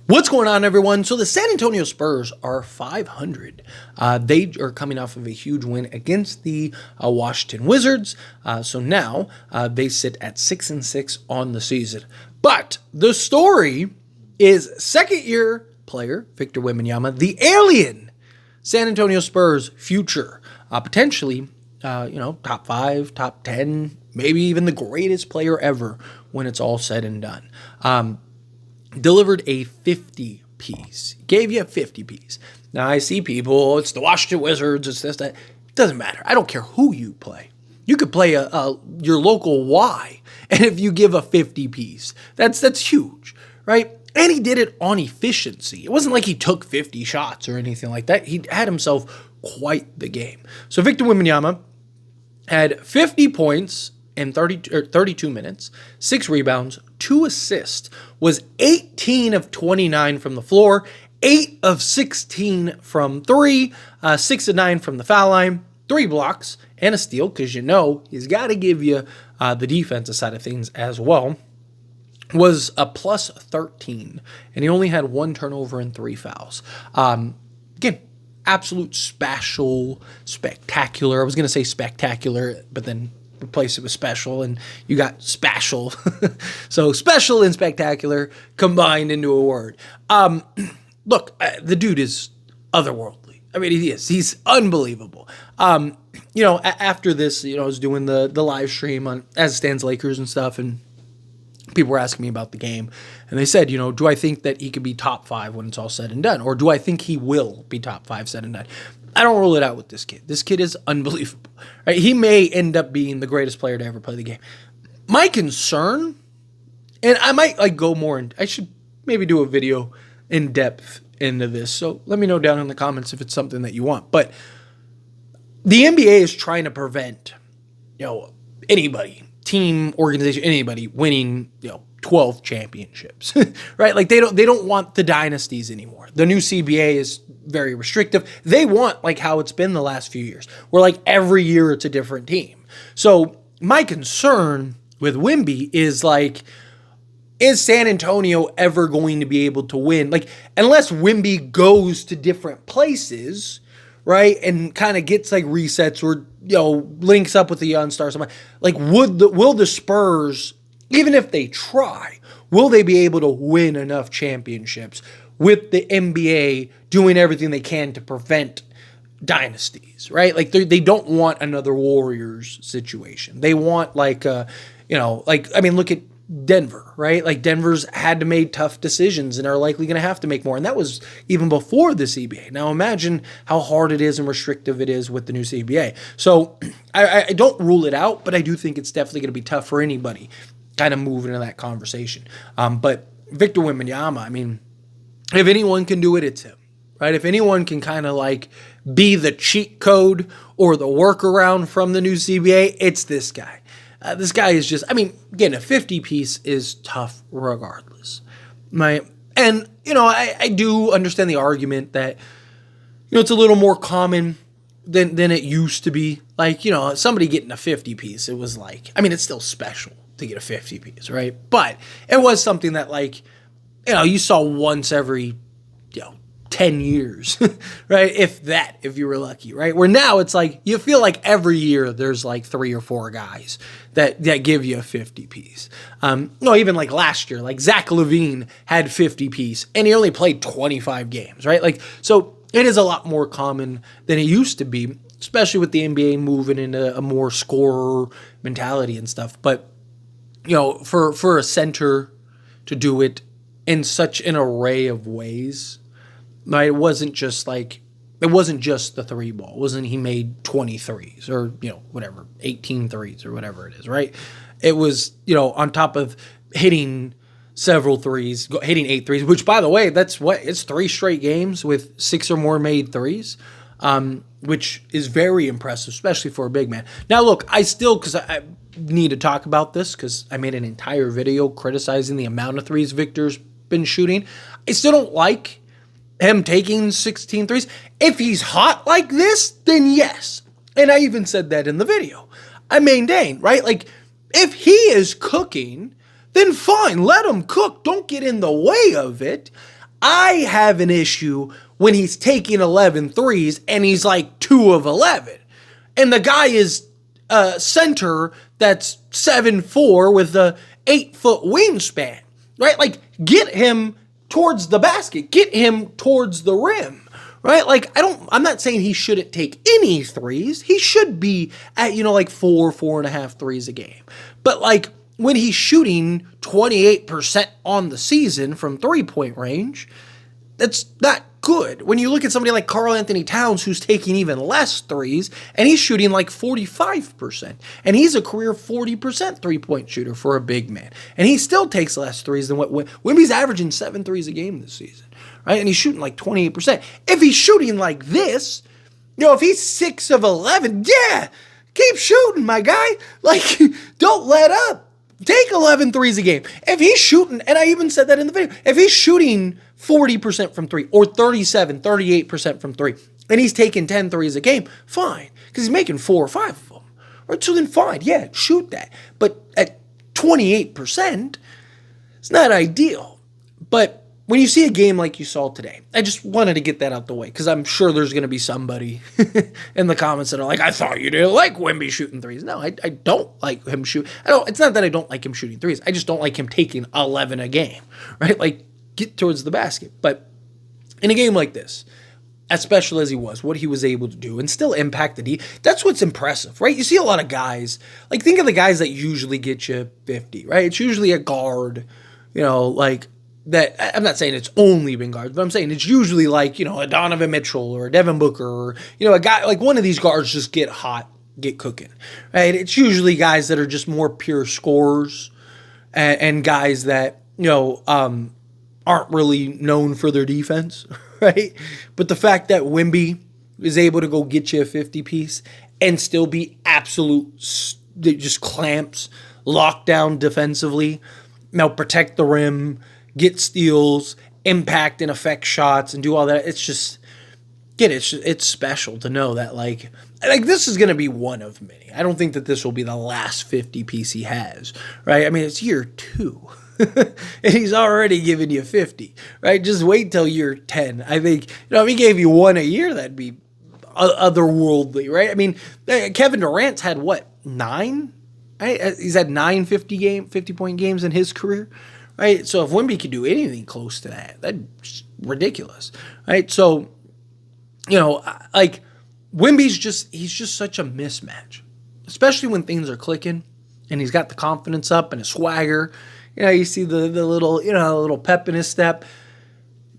What's going on, everyone? So the San Antonio Spurs are 500. They are coming off of a huge win against the Washington Wizards. So now they sit at 6-6 on the season. But the story is second-year player Victor Wembanyama, the alien San Antonio Spurs future, potentially, top 5, top 10, maybe even the greatest player ever when it's all said and done. Delivered a 50-piece. Gave you a 50-piece. Now, I see people, it's the Washington Wizards, it's this, that. It doesn't matter. I don't care who you play. You could play your local Y, and if you give a 50-piece, that's huge, right? And he did it on efficiency. It wasn't like he took 50 shots or anything like that. He had himself quite the game. So Victor Wembanyama had 50 points in 32 minutes, 6 rebounds, 2 assists, was 18 of 29 from the floor, 8 of 16 from 3, 6 of 9 from the foul line, 3 blocks, and a steal, because he's got to give you the defensive side of things as well. Was a plus 13, and he only had 1 turnover and 3 fouls. Again, absolute spectacular. I was going to say spectacular, but then replace it with special, and you got spatial. So special and spectacular combined into a word. Look, the dude is otherworldly. I mean, he is. He's unbelievable. After this, I was doing the live stream on As It Stands Lakers and stuff, and people were asking me about the game, and they said, do I think that he could be top 5 when it's all said and done, or do I think he will be top 5 said and done? I don't rule it out with this kid. This kid is unbelievable. Right? He may end up being the greatest player to ever play the game. My concern, and I might go more, I should maybe do a video in depth into this, so let me know down in the comments if it's something that you want. But the NBA is trying to prevent, anybody, team, organization, anybody winning, 12 championships, right? Like they don't want the dynasties anymore. The new CBA is very restrictive. They want how it's been the last few years, where every year it's a different team. So my concern with Wemby is is San Antonio ever going to be able to win? Unless Wemby goes to different places, right, and kind of gets resets or links up with the young stars. Will the Spurs, even if they try, will they be able to win enough championships with the NBA doing everything they can to prevent dynasties, right? They don't want another Warriors situation. They want look at Denver, right? Denver's had to make tough decisions and are likely going to have to make more. And that was even before the CBA. Now imagine how hard it is and restrictive it is with the new CBA. So I don't rule it out, but I do think it's definitely going to be tough for anybody kind of moving into that conversation. But Victor Wembanyama, if anyone can do it, it's him, right? If anyone can kind of be the cheat code or the workaround from the new CBA, it's this guy. This guy is just, again, a 50-piece is tough regardless. I do understand the argument that, it's a little more common than it used to be. Somebody getting a 50-piece, it was it's still special to get a 50-piece, right? But it was something that you saw once every 10 years, right? If you were lucky, right? Where now it's you feel every year there's 3 or 4 guys that give you a 50-piece. Even last year, Zach LaVine had 50-piece and he only played 25 games, right? So it is a lot more common than it used to be, especially with the NBA moving into a more scorer mentality and stuff. But, for a center to do it in such an array of ways, right? It wasn't just the 3 ball. It wasn't he made 20 threes or, 18 threes or whatever it is, right? It was, on top of hitting several threes, hitting 8 threes, which, by the way, it's 3 straight games with 6 or more made threes, which is very impressive, especially for a big man. Now, look, because I need to talk about this because I made an entire video criticizing the amount of threes Victor's been shooting. I still don't like him taking 16 threes. If he's hot like this, then yes. And I even said that in the video. I maintain, right? If he is cooking, then fine, let him cook. Don't get in the way of it. I have an issue when he's taking 11 threes and he's like 2 of 11. And the guy is a center that's 7'4" with a 8-foot wingspan, right? Like, get him towards the basket, get him towards the rim, right? Like, I'm not saying he shouldn't take any threes. He should be at, like 4.5 threes a game. But like, when he's shooting 28% on the season from 3-point range, that's not good. When you look at somebody like Karl Anthony Towns, who's taking even less threes, and he's shooting like 45%, and he's a career 40% three-point shooter for a big man, and he still takes less threes than what Wemby's averaging 7 threes a game this season, right? And he's shooting like 28%. If he's shooting like this, if he's 6 of 11, yeah, keep shooting, my guy. Like, don't let up. Take 11 threes a game. If he's shooting, and I even said that in the video, if he's shooting 40% from 3 or 38% from 3, and he's taking 10 threes a game, fine, because he's making 4 or 5 of them. Right? So then fine, yeah, shoot that. But at 28%, it's not ideal. But when you see a game like you saw today, I just wanted to get that out the way, because I'm sure there's going to be somebody in the comments that are like, I thought you didn't like Wemby shooting threes. No, I don't like him shoot. It's not that I don't like him shooting threes. I just don't like him taking 11 a game, right? Like, get towards the basket. But in a game like this, as special as he was, what he was able to do and still impact the D, that's what's impressive, right? You see a lot of guys, like, think of the guys that usually get you 50, right? It's usually a guard, like, that, I'm not saying it's only been guards, but I'm saying it's usually like, a Donovan Mitchell or a Devin Booker or, a guy, like one of these guards just get hot, get cooking, right? It's usually guys that are just more pure scorers and guys that, aren't really known for their defense, right? But the fact that Wemby is able to go get you a 50 piece and still be absolute, just clamps, locked down defensively, protect the rim, get steals, impact and affect shots, and do all that. It's just, it's special to know that, like this is going to be one of many. I don't think that this will be the last 50 piece he has, right? I mean, it's year 2, and he's already giving you 50, right? Just wait till year 10. I think, if he gave you one a year, that'd be otherworldly, right? I mean, Kevin Durant's had, 9? Right? He's had 9 50-point games in his career. Right, so if Wemby could do anything close to that, that's ridiculous, right? So, like, Wemby's he's just such a mismatch, especially when things are clicking, and he's got the confidence up and a swagger. You see the little, little pep in his step.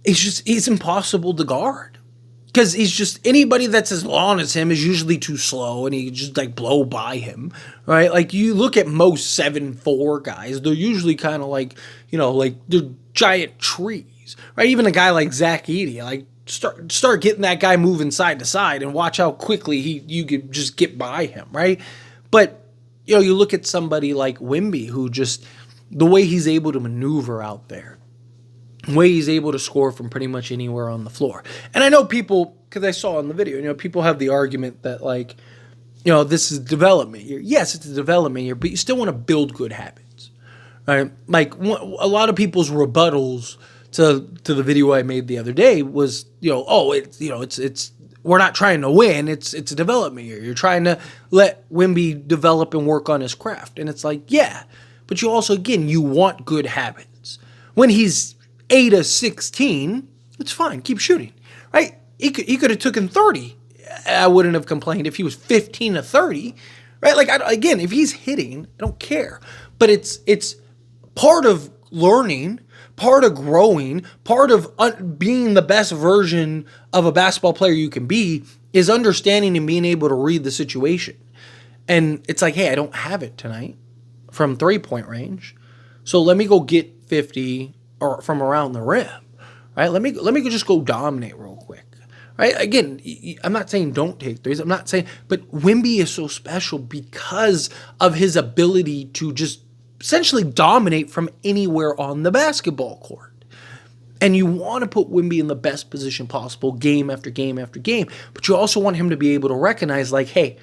He's impossible to guard. Because he's just, anybody that's as long as him is usually too slow, and he just like blow by him, right? Like, you look at most 7'4" guys, they're usually kind of like, like they're giant trees, right? Even a guy like Zach Edey, like start getting that guy moving side to side and watch how quickly you could just get by him, right? But, you look at somebody like Wemby, who just, the way he's able to maneuver out there, way he's able to score from pretty much anywhere on the floor. And I know people, because I saw in the video, people have the argument that, like, this is development year. Yes, it's a development year, but you still want to build good habits, right? Like, a lot of people's rebuttals to the video I made the other day was, it's we're not trying to win. It's a development year. You're trying to let Wemby develop and work on his craft. And it's like, yeah, but you also, again, you want good habits. When he's 8 of 16, it's fine. Keep shooting, right? He could have taken 30. I wouldn't have complained if he was 15 of 30, right? Like, again, if he's hitting, I don't care. But it's part of learning, part of growing, part of being the best version of a basketball player you can be is understanding and being able to read the situation. And it's like, hey, I don't have it tonight from 3-point range, so let me go get 50 or from around the rim, right? Let me just go dominate real quick, right? Again, I'm not saying don't take threes. I'm not saying, but Wemby is so special because of his ability to just essentially dominate from anywhere on the basketball court. And you want to put Wemby in the best position possible game after game after game, but you also want him to be able to recognize, like, hey,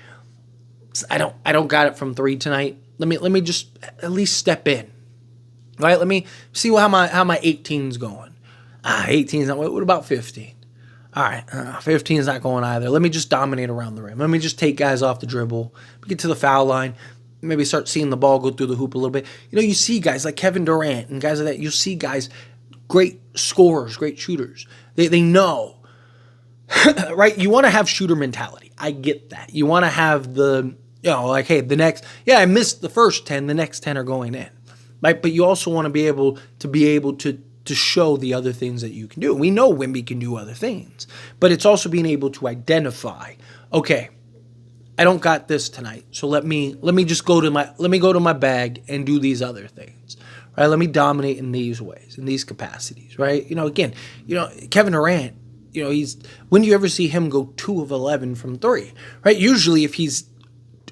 I don't got it from 3 tonight. Let me just at least step in. Right? Let me see how my 18's going. 18's not. What about 15? All right, 15's not going either. Let me just dominate around the rim. Let me just take guys off the dribble, get to the foul line, maybe start seeing the ball go through the hoop a little bit. You see guys like Kevin Durant and guys like that. You'll see guys, great scorers, great shooters. They know, right? You want to have shooter mentality. I get that. You want to have the, like, hey, I missed the first 10, the next 10 are going in. Right? But you also want to be able to show the other things that you can do. We know Wemby can do other things, but it's also being able to identify, okay, I don't got this tonight, so let me just go to my bag and do these other things. Right? Let me dominate in these ways, in these capacities, right? Again, Kevin Durant, when do you ever see him go 2 of 11 from 3? Right? Usually if he's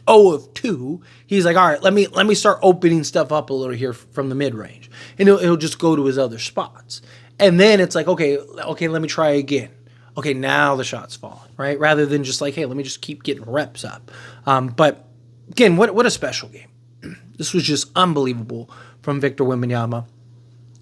0 of 2, he's like, all right, let me start opening stuff up a little here from the mid-range. And he'll just go to his other spots. And then it's like, okay, let me try again. Okay, now the shot's falling, right? Rather than just like, hey, let me just keep getting reps up. But again, what a special game. This was just unbelievable from Victor Wembanyama.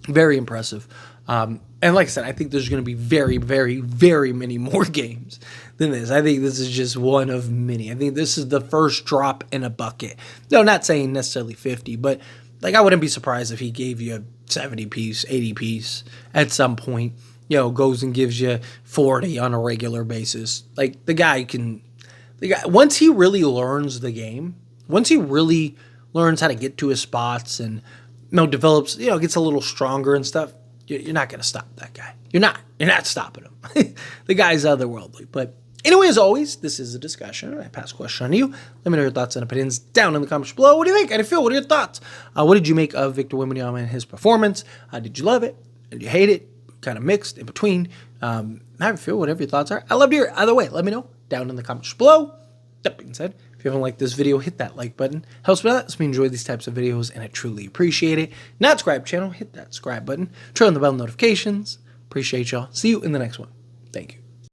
Very impressive. And like I said, I think there's going to be very, very, very many more games than this. I think this is just one of many. I think this is the first drop in a bucket. No, not saying necessarily 50, but like I wouldn't be surprised if he gave you a 70-piece, 80-piece at some point, goes and gives you 40 on a regular basis. Like the guy, once he really learns the game, once he really learns how to get to his spots and develops, gets a little stronger and stuff, you're not going to stop that guy. You're not stopping him. The guy's otherworldly. But anyway, as always, this is a discussion. I pass a question on to you. Let me know your thoughts and opinions down in the comments below. What do you think? How do you feel? What are your thoughts? What did you make of Victor Wembanyama and his performance? Did you love it? Did you hate it? Kind of mixed in between. How do you feel? Whatever your thoughts are. I love to hear it. Either way, let me know down in the comments below. That being said, if you haven't liked this video, hit that like button. Helps me out. Lets me enjoy these types of videos, and I truly appreciate it. Not subscribe channel, hit that subscribe button. Turn on the bell notifications. Appreciate y'all. See you in the next one. Thank you.